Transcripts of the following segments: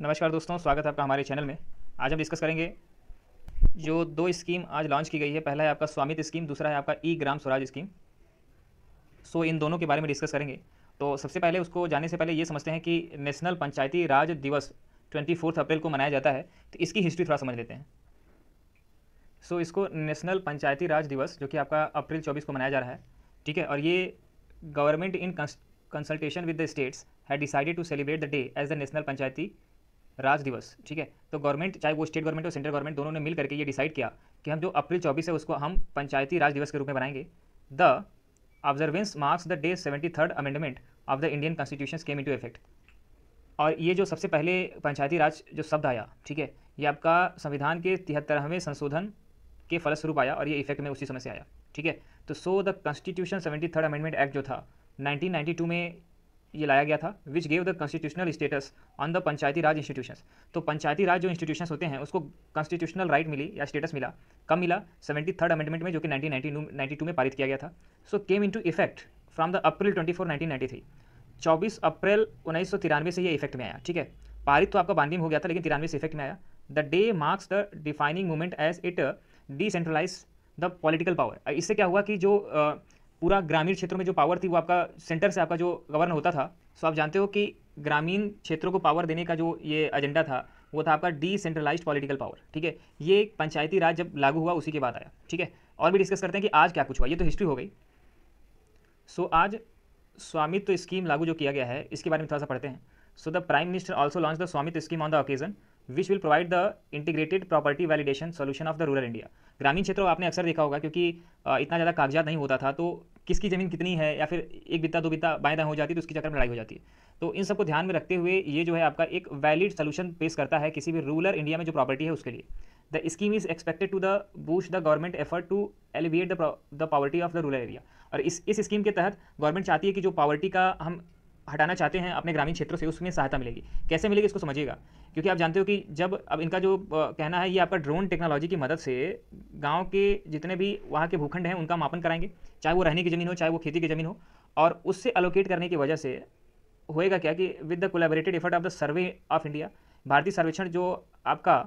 नमस्कार दोस्तों, स्वागत है आपका हमारे चैनल में। आज हम डिस्कस करेंगे जो दो स्कीम आज लॉन्च की गई है। पहला है आपका स्वामित्व स्कीम, दूसरा है आपका ई ग्राम स्वराज स्कीम। इन दोनों के बारे में डिस्कस करेंगे। तो सबसे पहले उसको जानने से पहले ये समझते हैं कि नेशनल पंचायती राज दिवस 24 अप्रैल को मनाया जाता है। तो इसकी हिस्ट्री थोड़ा समझ लेते हैं। इसको नेशनल पंचायती राज दिवस जो कि आपका अप्रैल 24 को मनाया जा रहा है, ठीक है। और ये government in consultation with the states had decided to celebrate the day as the national Panchayati Raj Diwas, ठीक है। तो गवर्नमेंट, चाहे वो स्टेट गवर्नमेंट और सेंट्रल गवर्नमेंट, दोनों ने मिल करके ये डिसाइड किया कि हम जो अप्रैल 24 है उसको हम पंचायती राज दिवस के रूप में बनाएंगे। The observance marks the day 73rd amendment of the Indian constitution came into effect. और ये जो सबसे पहले पंचायती राज जो शब्द आया, ठीक है, ये आपका संविधान के 73वें संशोधन के फलस्वरूप आया और ये इफेक्ट में उसी समय से आया, ठीक है। तो the constitution 73rd amendment act जो था 1992 में ये लाया गया था, which gave the constitutional status on the Panchayati Raj institutions. तो पंचायती राज जो इंस्टीट्यूशंस होते हैं उसको कॉन्स्टिट्यूशनल राइट मिली या स्टेटस मिला। कब मिला? 73rd अमेंडमेंट में, जो कि 1992 में पारित किया गया था। Came into effect from the April 24, 1993। 24 अप्रैल 1993 से ये इफेक्ट में आया, ठीक है। पारित तो आपका 92 में हो गया था, लेकिन 93 से इफेक्ट में आया। The day marks the defining moment as it decentralize the political power. इससे क्या हुआ कि जो पूरा ग्रामीण क्षेत्रों में जो पावर थी वो आपका सेंटर से आपका जो गवर्न होता था। आप जानते हो कि ग्रामीण क्षेत्रों को पावर देने का जो ये एजेंडा था वो था आपका डिसेंट्रलाइज्ड पॉलिटिकल पावर, ठीक है। ये पंचायती राज जब लागू हुआ उसी के बाद आया, ठीक है। और भी डिस्कस करते हैं कि आज क्या कुछ हुआ। ये तो हिस्ट्री हो गई। आज स्वामित्व स्कीम लागू जो किया गया है इसके बारे में थोड़ा सा पढ़ते हैं। The prime minister also launch the Swamitva scheme on the occasion which will provide the integrated property validation solution of the rural India. ग्रामीण क्षेत्रों में आपने अक्सर देखा होगा, क्योंकि इतना ज़्यादा कागजात नहीं होता था, तो किसकी ज़मीन कितनी है या फिर एक बित्ता दो बित्ता बाएं दाएं हो जाती है तो उसकी चक्कर में लड़ाई हो जाती है। तो इन सबको ध्यान में रखते हुए ये जो है आपका एक वैलिड सोल्यूशन पेश करता है किसी भी रूरल इंडिया में जो प्रॉपर्टी है उसके लिए। The scheme is expected to the boost the government effort to alleviate the poverty of the rural area. और इस स्कीम के तहत गवर्नमेंट चाहती है कि जो पॉवर्टी का हम हटाना चाहते हैं अपने ग्रामीण क्षेत्रों से, उसमें सहायता मिलेगी। कैसे मिलेगी इसको समझिएगा, क्योंकि आप जानते हो कि जब अब इनका जो कहना है ये आपका ड्रोन टेक्नोलॉजी की मदद से गांव के जितने भी वहाँ के भूखंड हैं उनका मापन कराएंगे, चाहे वो रहने की ज़मीन हो चाहे वो खेती की ज़मीन हो। और उससे अलोकेट करने की वजह से होएगा क्या कि with the collaborated effort of the survey of India, भारतीय सर्वेक्षण जो आपका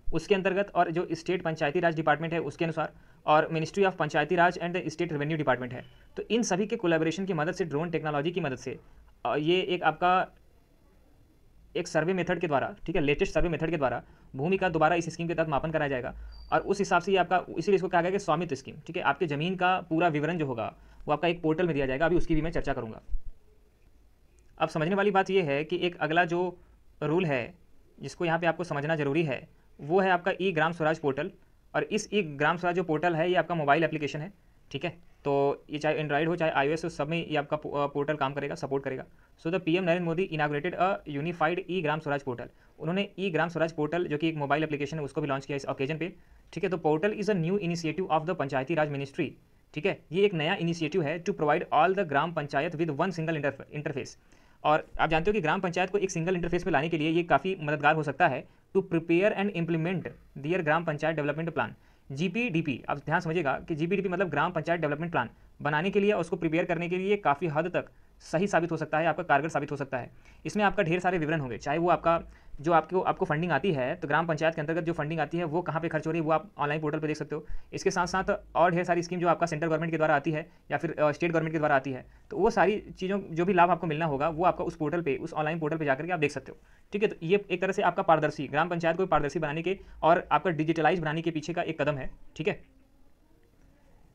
उसके अंतर्गत, और जो स्टेट पंचायती राज डिपार्टमेंट है उसके अनुसार, और ministry of Panchayati Raj and the state revenue department है, तो इन सभी के कोलैबोरेशन की मदद से, ड्रोन टेक्नोलॉजी की मदद से ये एक आपका एक सर्वे मेथड के द्वारा, ठीक है, लेटेस्ट सर्वे मेथड के द्वारा भूमि का दोबारा इस स्कीम के तहत मापन कराया जाएगा। और उस हिसाब से ये आपका, इसीलिए इसको कहा गया कि स्वामित्व स्कीम, ठीक है। आपके ज़मीन का पूरा विवरण जो होगा वो आपका एक पोर्टल में दिया जाएगा। अभी उसकी भी मैं चर्चा करूँगा। अब समझने वाली बात यह है कि एक अगला जो रूल है जिसको यहाँ पे आपको समझना जरूरी है वो है आपका ई ग्राम स्वराज पोर्टल। और इस ई ग्राम स्वराज जो पोर्टल है ये आपका मोबाइल एप्लीकेशन है, ठीक है। तो ये चाहे एंड्रॉइड हो चाहे iOS हो, सब में ये आपका पोर्टल काम करेगा, सपोर्ट करेगा। The PM Narendra Modi inaugurated a unified E Gram Swaraj portal. उन्होंने ई ग्राम स्वराज पोर्टल जो कि एक मोबाइल एप्लीकेशन है उसको भी लॉन्च किया इस ओकेजन पे, ठीक है। तो portal is a new initiative of the Panchayati Raj ministry, ठीक है। ये एक नया इनिशिएटिव है to provide all the gram panchayat with one single interface. और आप जानते हो कि ग्राम पंचायत को एक सिंगल इंटरफेस में लाने के लिए ये काफ़ी मददगार हो सकता है to prepare and implement their gram panchayat development plan, GPDP. आप ध्यान समझिएगा कि जीपीडीपी मतलब ग्राम पंचायत डेवलपमेंट प्लान बनाने के लिए और उसको प्रिपेयर करने के लिए काफ़ी हद तक सही साबित हो सकता है, आपका कारगर साबित हो सकता है। इसमें आपका ढेर सारे विवरण होंगे, चाहे वो आपका जो आपको फंडिंग आती है, तो ग्राम पंचायत के अंतर्गत जो फंडिंग आती है वो कहाँ पे खर्च हो रही है वो आप ऑनलाइन पोर्टल पे देख सकते हो। इसके साथ साथ और ढेर सारी स्कीम जो आपका सेंट्रल गवर्नमेंट के द्वारा आती है या फिर स्टेट गवर्नमेंट के द्वारा आती है, तो वो सारी चीज़ों जो भी लाभ आपको मिलना होगा वो आपका उस पोर्टल पे, उस ऑनलाइन पोर्टल पे जाकर के आप देख सकते हो, ठीक है। तो ये एक तरह से आपका पारदर्शी, ग्राम पंचायत को पारदर्शी बनाने के और आपका डिजिटलाइज बनाने के पीछे का एक कदम है, ठीक है।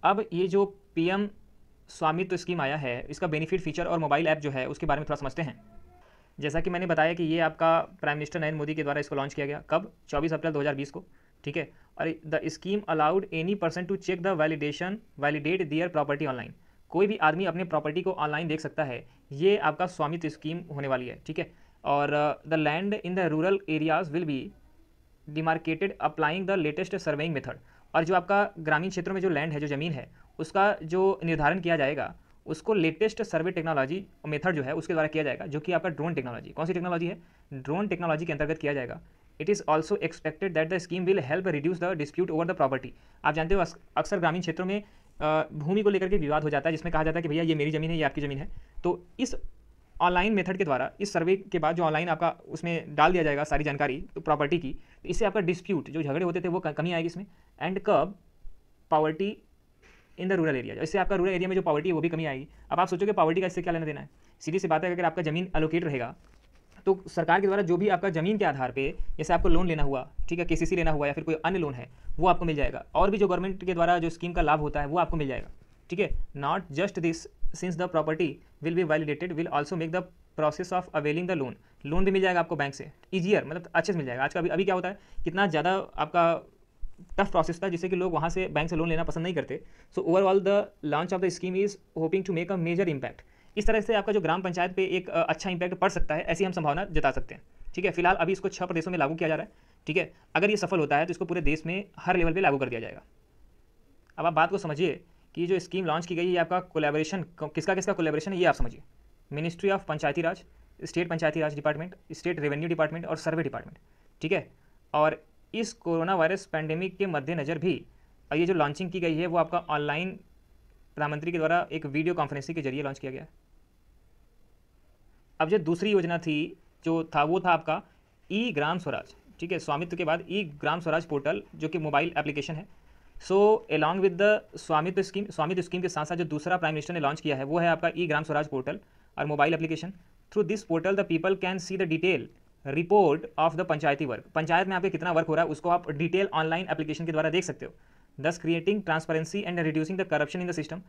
अब ये जो पीएम स्वामित्व स्कीम आया है इसका बेनिफिट, फीचर और मोबाइल ऐप जो है उसके बारे में थोड़ा समझते हैं। जैसा कि मैंने बताया कि ये आपका प्राइम मिनिस्टर नरेंद्र मोदी के द्वारा इसको लॉन्च किया गया, कब? 24 अप्रैल 2020 को, ठीक है। और the scheme allowed any person to check the validate their property online. कोई भी आदमी अपने प्रॉपर्टी को ऑनलाइन देख सकता है। ये आपका स्वामित्व स्कीम होने वाली है, ठीक है। और the land in the rural areas will be demarcated applying the latest surveying method. और जो आपका ग्रामीण क्षेत्रों में जो लैंड है, जो ज़मीन है, उसका जो निर्धारण किया जाएगा उसको लेटेस्ट सर्वे टेक्नोलॉजी मेथड जो है उसके द्वारा किया जाएगा, जो कि आपका ड्रोन टेक्नोलॉजी। कौन सी टेक्नोलॉजी है? ड्रोन टेक्नोलॉजी के अंतर्गत किया जाएगा। It is also expected that the scheme will help reduce the dispute over the property. आप जानते हो अक्सर ग्रामीण क्षेत्रों में भूमि को लेकर के विवाद हो जाता है, जिसमें कहा जाता है कि भैया ये मेरी ज़मीन है, ये आपकी ज़मीन है। तो इस ऑनलाइन मेथड के द्वारा इस सर्वे के बाद जो ऑनलाइन आपका उसमें डाल दिया जाएगा सारी जानकारी तो प्रॉपर्टी की, तो इससे आपका डिस्प्यूट जो झगड़े होते थे वो कमी आएगी इसमें। एंड कब poverty in the rural area, इससे आपका रूरल एरिया में जो पॉवर्टी है वो भी कमी आएगी। अब आप सोचोगे पॉवर्टी का इससे क्या लेना देना है, सीधी सी बात है, अगर आपका ज़मीन एलोकेट रहेगा तो सरकार के द्वारा जो भी आपका ज़मीन के आधार पे जैसे आपको लोन लेना हुआ, ठीक है, केसीसी लेना हुआ या फिर कोई अन्य लोन है वो आपको मिल जाएगा, और भी जो गवर्नमेंट के द्वारा जो स्कीम का लाभ होता है वो आपको मिल जाएगा, ठीक है। Not just this, since the property will be validated will also make the process of availing the loan भी मिल जाएगा आपको बैंक से ईजियर, मतलब अच्छे से मिल जाएगा। आज का अभी क्या होता है, कितना ज़्यादा आपका टफ प्रोसेस था जिससे कि लोग वहाँ से बैंक से लोन लेना पसंद नहीं करते। So overall the launch of the scheme is hoping to make a major impact. इस तरह से आपका जो ग्राम पंचायत पे एक अच्छा इंपैक्ट पड़ सकता है, ऐसी हम संभावना जता सकते हैं, ठीक है। फिलहाल अभी इसको 6 प्रदेशों में लागू किया जा रहा है, ठीक है। अगर ये सफल होता है तो इसको पूरे देश में हर लेवल पे लागू कर दिया जाएगा। अब आप बात को समझिए कि जो स्कीम लॉन्च की गई है ये आपका कोलैबोरेशन, किसका किसका कोलैबोरेशन है ये आप समझिए। Ministry of Panchayati Raj, state Panchayati Raj department, state revenue department और सर्वे डिपार्टमेंट, ठीक है। और इस कोरोना वायरस पैंडेमिक के मद्देनज़र भी ये जो लॉन्चिंग की गई है वो आपका ऑनलाइन प्रधानमंत्री के द्वारा एक वीडियो कॉन्फ्रेंसिंग के जरिए लॉन्च किया गया है। अब जो दूसरी योजना थी जो था वो था आपका ई ग्राम स्वराज, ठीक है, स्वामित्व के बाद ई ग्राम स्वराज पोर्टल जो कि मोबाइल एप्लीकेशन है। So along with the Swamitva scheme के साथ साथ जो दूसरा प्राइम मिनिस्टर ने लॉन्च किया है वो है आपका ई ग्राम स्वराज पोर्टल और mobile application. Through this portal the people can see the detail report of the Panchayati work, panchayat में आपके कितना वर्क हो रहा है उसको आप डिटेल ऑनलाइन एप्लीकेशन के द्वारा देख सकते हो। दस creating transparency and reducing the corruption in the system,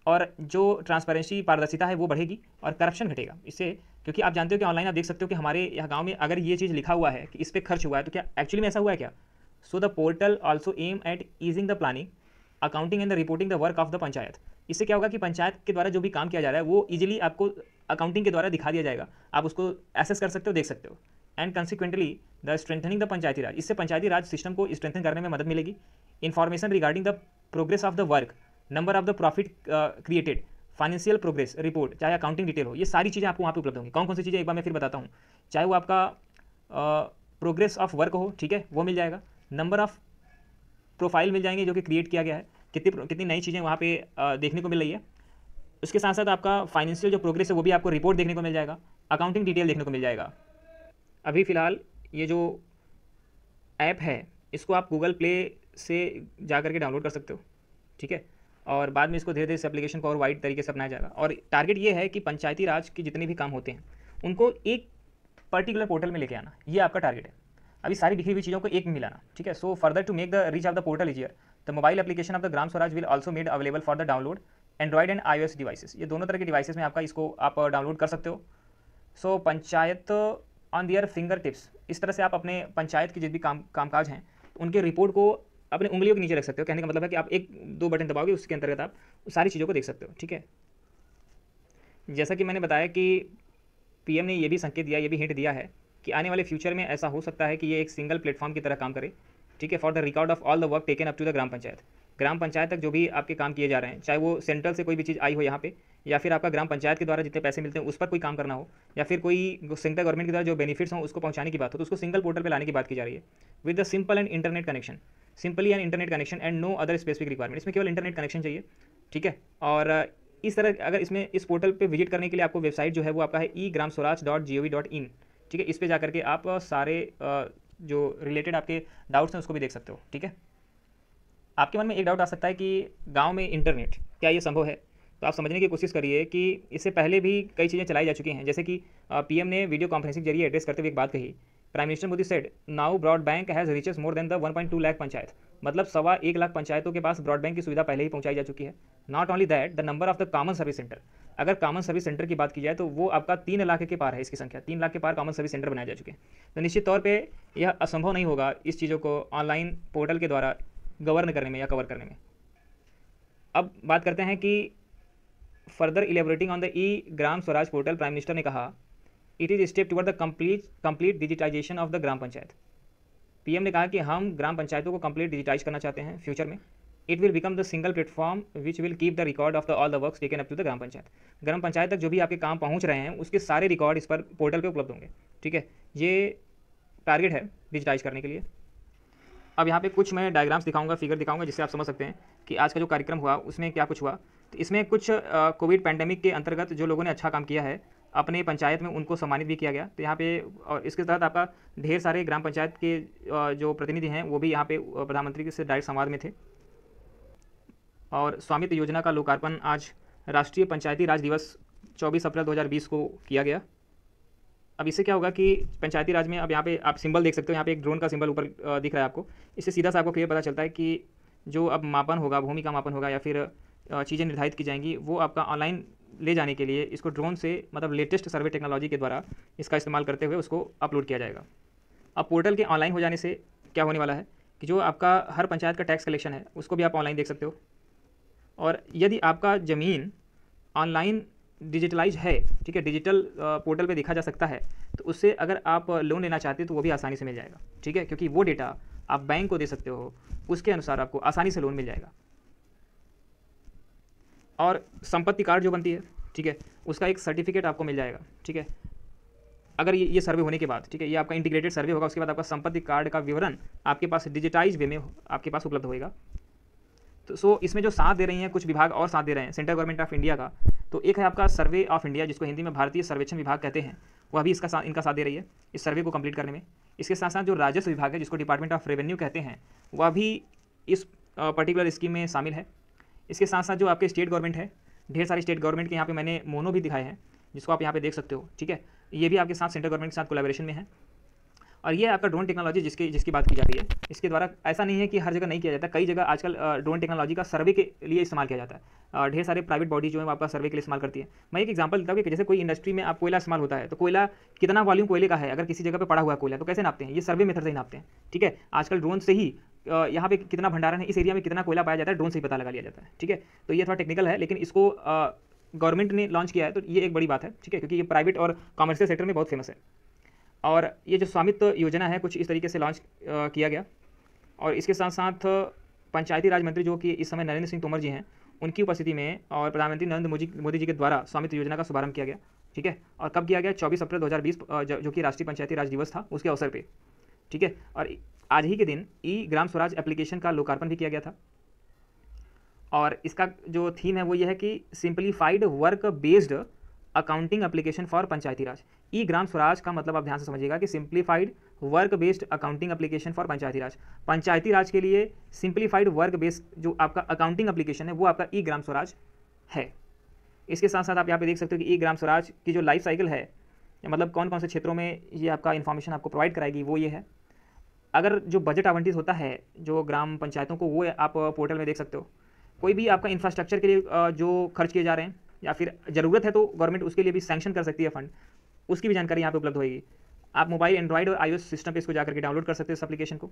और जो ट्रांसपेरेंसी पारदर्शिता है वो बढ़ेगी और करप्शन घटेगा इससे, क्योंकि आप जानते हो कि ऑनलाइन आप देख सकते हो कि हमारे यहाँ गांव में अगर ये चीज़ लिखा हुआ है कि इस पर खर्च हुआ है तो क्या एक्चुअली में ऐसा हुआ है क्या। So the portal also aim at easing the planning, accounting and the reporting the work of the panchayat. इससे क्या होगा कि पंचायत के द्वारा जो भी काम किया जा रहा है वो इजीली आपको अकाउंटिंग के द्वारा दिखा दिया जाएगा, आप उसको एसेस कर सकते हो, देख सकते हो। And consequently the strengthening the Panchayati Raj, इससे पंचायती राज सिस्टम को स्ट्रेंथन करने में मदद मिलेगी। Information regarding the progress of the work, number of the profit created, financial progress report, चाहे अकाउंटिंग डिटेल हो, ये सारी चीज़ें आपको वहाँ पे उपलब्ध होंगी। कौन कौन सी चीज़ें एक बार मैं फिर बताता हूँ, चाहे वो आपका प्रोग्रेस ऑफ वर्क हो, ठीक है, वो मिल जाएगा। नंबर ऑफ प्रोफाइल मिल जाएंगे जो कि क्रिएट किया गया है, कितनी नई चीज़ें वहाँ पे देखने को मिल रही है। उसके साथ साथ आपका फाइनेंशियल जो प्रोग्रेस है वो भी आपको रिपोर्ट देखने को मिल जाएगा, अकाउंटिंग डिटेल देखने को मिल जाएगा। अभी फ़िलहाल ये जो ऐप है इसको आप गूगल प्ले से जा करके डाउनलोड कर सकते हो, ठीक है, और बाद में इसको धीरे धीरे इस एप्लीकेशन को और वाइड तरीके से अपनाया जाएगा। और टारगेट ये है कि पंचायती राज के जितने भी काम होते हैं उनको एक पर्टिकुलर पोर्टल में लेके आना, ये आपका टारगेट है। अभी सारी दिखी हुई चीज़ों को एक में मिलाना, ठीक है। So further to make the reach of the portal easier, the mobile application of the Gram Swaraj will also made available for the download Android and iOS devices, ये दोनों तरह के डिवाइसेस में आपका इसको आप डाउनलोड कर सकते हो। So panchayat on their finger tips, इस तरह से आप अपने पंचायत के जिस भी कामकाज हैं उनके रिपोर्ट को अपने उंगलियों के नीचे रख सकते हो। कहने का मतलब है कि आप 1-2 बटन दबाओगे उसके अंतर्गत आप सारी चीज़ों को देख सकते हो, ठीक है। जैसा कि मैंने बताया कि पीएम ने ये भी संकेत दिया, ये भी हिंट दिया है कि आने वाले फ्यूचर में ऐसा हो सकता है कि ये एक सिंगल प्लेटफॉर्म की तरह काम करे, ठीक है, for the record of all the work taken up to the gram panchayat. Gram panchayat तक जो भी आपके काम किए जा रहे हैं, चाहे वो सेंट्रल से कोई भी चीज़ आई हो यहाँ पे, या फिर आपका ग्राम पंचायत के द्वारा जितने पैसे मिलते हैं उस पर कोई काम करना हो, या फिर कोई सेंट्रल गवर्नमेंट के द्वारा जो बेनिफिट्स हों उसको पहुँचाने की बात हो, तो उसको सिंगल पोर्टल पर लाने की बात की जा रही है with the simple and internet connection, simply and internet connection and no other specific requirement. इसमें केवल इंटरनेट कनेक्शन चाहिए, ठीक है। और इस तरह अगर इसमें इस पोर्टल पे विजिट करने के लिए आपको वेबसाइट जो है वो आपका है egramswaraj.gov.in, ठीक है। इस पे जा करके आप सारे जो रिलेटेड आपके डाउट्स हैं उसको भी देख सकते हो, ठीक है। आपके मन में एक डाउट आ सकता है कि गांव में इंटरनेट क्या ये संभव है, तो आप समझने की कोशिश करिए कि इससे पहले भी कई चीज़ें चलाई जा चुकी हैं। जैसे कि पीएम ने वीडियो कॉन्फ्रेंसिंग के जरिए एड्रेस करते हुए एक बात कही, prime minister Modi said now broadband has reaches more than the 1.2 lakh panchayat, मतलब 1.25 लाख पंचायतों के पास ब्रॉडबैंड की सुविधा पहले ही पहुंचाई जा चुकी है। Not only that, the number of the common service centre, अगर कॉमन सर्विस सेंटर की बात की जाए तो वो आपका 3 लाख के पार है, इसकी संख्या 3 लाख के पार कॉमन सर्विस सेंटर बनाए जा चुके हैं। तो निश्चित तौर पर यह असंभव नहीं होगा इस चीज़ों को ऑनलाइन पोर्टल के द्वारा गवर्न करने में या कवर करने में। अब बात करते हैं कि further elaborating on the e Gram Swaraj portal, prime minister ने कहा it is step toward the complete digitization of the gram panchayat. PM ने कहा कि हम ग्राम पंचायतों को कंप्लीट डिजिटाइज करना चाहते हैं फ्यूचर में। It will become the single platform which will keep the record of the all the works taken up to the gram panchayat. Gram panchayat तक जो भी आपके काम पहुंच रहे हैं उसके सारे रिकॉर्ड इस पर पोर्टल पे उपलब्ध होंगे, ठीक है। ये टारगेट है डिजिटाइज करने के लिए। अब यहाँ पे कुछ मैं डायग्राम्स दिखाऊंगा, फिगर दिखाऊंगा, जिससे आप समझ सकते हैं कि आज का जो कार्यक्रम हुआ उसमें क्या कुछ हुआ। तो इसमें कुछ कोविड पैंडेमिक के अंतर्गत जो लोगों ने अच्छा काम किया है अपने पंचायत में उनको सम्मानित भी किया गया। तो यहाँ पे और इसके तहत आपका ढेर सारे ग्राम पंचायत के जो प्रतिनिधि हैं वो भी यहाँ पे प्रधानमंत्री से डायरेक्ट संवाद में थे। और स्वामित्व योजना का लोकार्पण आज राष्ट्रीय पंचायती राज दिवस 24 अप्रैल 2020 को किया गया। अब इससे क्या होगा कि पंचायती राज में अब यहाँ पे आप सिंबल देख सकते हो, यहाँ पे एक ड्रोन का सिंबल ऊपर दिख रहा है आपको। इससे सीधा सा आपको क्लियर पता चलता है कि जो अब मापन होगा, भूमि का मापन होगा या फिर चीज़ें निर्धारित की जाएंगी, वो आपका ऑनलाइन ले जाने के लिए इसको ड्रोन से मतलब लेटेस्ट सर्वे टेक्नोलॉजी के द्वारा इसका इस्तेमाल करते हुए उसको अपलोड किया जाएगा। अब पोर्टल के ऑनलाइन हो जाने से क्या होने वाला है कि जो आपका हर पंचायत का टैक्स कलेक्शन है उसको भी आप ऑनलाइन देख सकते हो। और यदि आपका ज़मीन ऑनलाइन डिजिटलाइज है, ठीक है, डिजिटल पोर्टल पे देखा जा सकता है, तो उससे अगर आप लोन लेना चाहते हो तो वो भी आसानी से मिल जाएगा, ठीक है, क्योंकि वो डेटा आप बैंक को दे सकते हो, उसके अनुसार आपको आसानी से लोन मिल जाएगा। और संपत्ति कार्ड जो बनती है, ठीक है, उसका एक सर्टिफिकेट आपको मिल जाएगा, ठीक है, अगर ये सर्वे होने के बाद, ठीक है, ये आपका इंटीग्रेटेड सर्वे होगा, उसके बाद आपका संपत्ति कार्ड का विवरण आपके पास डिजिटाइज वे में आपके पास उपलब्ध होएगा। तो सो इसमें जो साथ दे रही हैं कुछ विभाग और साथ दे रहे हैं सेंट्रल गवर्नमेंट ऑफ इंडिया का, तो एक है आपका सर्वे ऑफ इंडिया जिसको हिंदी में भारतीय सर्वेक्षण विभाग कहते हैं, वह भी इनका साथ दे रही है इस सर्वे को कंप्लीट करने में। इसके साथ साथ जो राजस्व विभाग है जिसको डिपार्टमेंट ऑफ रेवेन्यू कहते हैं, वह भी इस पर्टिकुलर स्कीम में शामिल है। इसके साथ साथ जो आपके स्टेट गवर्नमेंट है, ढेर सारे स्टेट गवर्नमेंट के यहाँ पे मैंने मोनो भी दिखाए हैं जिसको आप यहाँ पे देख सकते हो, ठीक है, ये भी आपके साथ सेंट्रल गवर्नमेंट के साथ कोलैबोरेशन में है। और ये आपका ड्रोन टेक्नोलॉजी जिसकी बात की जा रही है, इसके द्वारा ऐसा नहीं है कि हर जगह नहीं किया जाता, कई जगह आजकल ड्रोन टेक्नोलॉजी का सर्वे के लिए इस्तेमाल किया जाता है। ढेर सारे प्राइवेट बॉडी जो है वो आपका सर्वे के लिए इस्तेमाल करती है। मैं एक एग्जांपल देता हूँ कि जैसे कोई इंडस्ट्री में आप कोयला इस्तेमाल होता है, तो कोयला कितना वॉल्यूम कोयले का है, अगर किसी जगह पर पड़ा हुआ कोयला, तो कैसे नापते हैं, ये सर्वे मेथड से ही नापते हैं, ठीक है। आजकल ड्रोन से ही यहाँ पे कितना भंडारण है, इस एरिया में कितना कोयला पाया जाता है, ड्रोन से ही पता लगा लिया जाता है, ठीक है। तो ये थोड़ा टेक्निकल है, लेकिन इसको गवर्नमेंट ने लॉन्च किया है, तो ये एक बड़ी बात है, ठीक है, क्योंकि ये प्राइवेट और कॉमर्शियल सेक्टर में बहुत फेमस है। और ये जो स्वामित्व योजना है कुछ इस तरीके से लॉन्च किया गया। और इसके साथ साथ पंचायती राज मंत्री जो कि इस समय नरेंद्र सिंह तोमर जी हैं, उनकी उपस्थिति में और प्रधानमंत्री नरेंद्र मोदी जी के द्वारा स्वामित्व योजना का शुभारंभ किया गया, ठीक है। और कब किया गया, 24 अप्रैल 2020 जो कि राष्ट्रीय पंचायती राज दिवस था उसके अवसर पर, ठीक है। और आज ही के दिन ई ग्राम स्वराज एप्लीकेशन का लोकार्पण भी किया गया था। और इसका जो थीम है वो ये है कि simplified work based accounting application for Panchayati Raj. E Gram Swaraj का मतलब आप ध्यान से समझिएगा कि simplified work based accounting application for Panchayati Raj. Panchayati Raj के लिए सिंप्लीफाइड वर्क बेस्ड जो आपका अकाउंटिंग एप्लीकेशन है वो आपका ई ग्राम स्वराज है। इसके साथ साथ आप यहाँ पे देख सकते हो कि ई ग्राम स्वराज की जो लाइफ साइकिल है, मतलब कौन कौन से क्षेत्रों में ये आपका इन्फॉर्मेशन आपको प्रोवाइड कराएगी, वो ये है। अगर जो बजट आवंटित होता है जो ग्राम पंचायतों को, वो आप पोर्टल में देख सकते हो। कोई भी आपका इंफ्रास्ट्रक्चर के लिए जो खर्च किए जा रहे हैं या फिर ज़रूरत है तो गवर्नमेंट उसके लिए भी सैंक्शन कर सकती है फंड, उसकी भी जानकारी यहाँ पे उपलब्ध होगी। आप मोबाइल, एंड्रॉइड और iOS सिस्टम पे इसको जाकर के डाउनलोड कर सकते हो इस एप्लीकेशन को।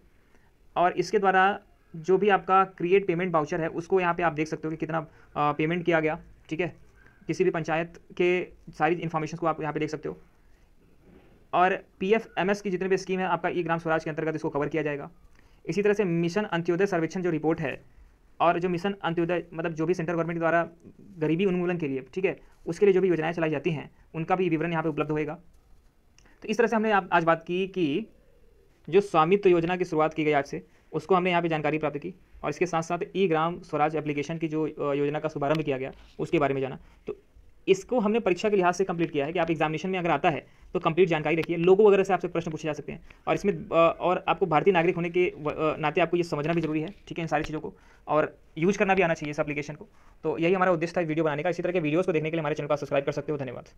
और इसके द्वारा जो भी आपका क्रिएट पेमेंट वाउचर है उसको यहाँ पे आप देख सकते हो कि कितना पेमेंट किया गया, ठीक है। किसी भी पंचायत के सारी इन्फॉर्मेशन को आप यहाँ पे देख सकते हो। और PFMS की जितने भी स्कीम है आपका ई ग्राम स्वराज के अंतर्गत इसको कवर किया जाएगा। इसी तरह से मिशन अंत्योदय सर्वेक्षण जो रिपोर्ट है और जो मिशन अंत्योदय मतलब जो भी सेंट्रल गवर्नमेंट द्वारा गरीबी उन्मूलन के लिए, ठीक है, उसके लिए जो भी योजनाएं चलाई जाती हैं उनका भी विवरण यहाँ पे उपलब्ध होएगा। तो इस तरह से हमने आज बात की कि जो स्वामित्व योजना की शुरुआत की गई आज से, उसको हमने यहाँ पे जानकारी प्राप्त की। और इसके साथ साथ ई ग्राम स्वराज एप्लीकेशन की जो योजना का शुभारंभ किया गया उसके बारे में जाना। तो इसको हमने परीक्षा के लिहाज से कंप्लीट किया है कि आप एग्जामिनेशन में अगर आता है तो कंप्लीट जानकारी रखिए। लोगों वगैरह से आपसे प्रश्न पूछे जा सकते हैं और इसमें और आपको भारतीय नागरिक होने के नाते आपको ये समझना भी जरूरी है, ठीक है, इन सारी चीज़ों को, और यूज करना भी आना चाहिए इस एप्लीकेशन को। तो यही हमारा उद्देश्य था वीडियो बनाने का। इसी तरह के वीडियोस को देखने के लिए हमारे चैनल को सब्सक्राइब कर सकते हो। धन्यवाद।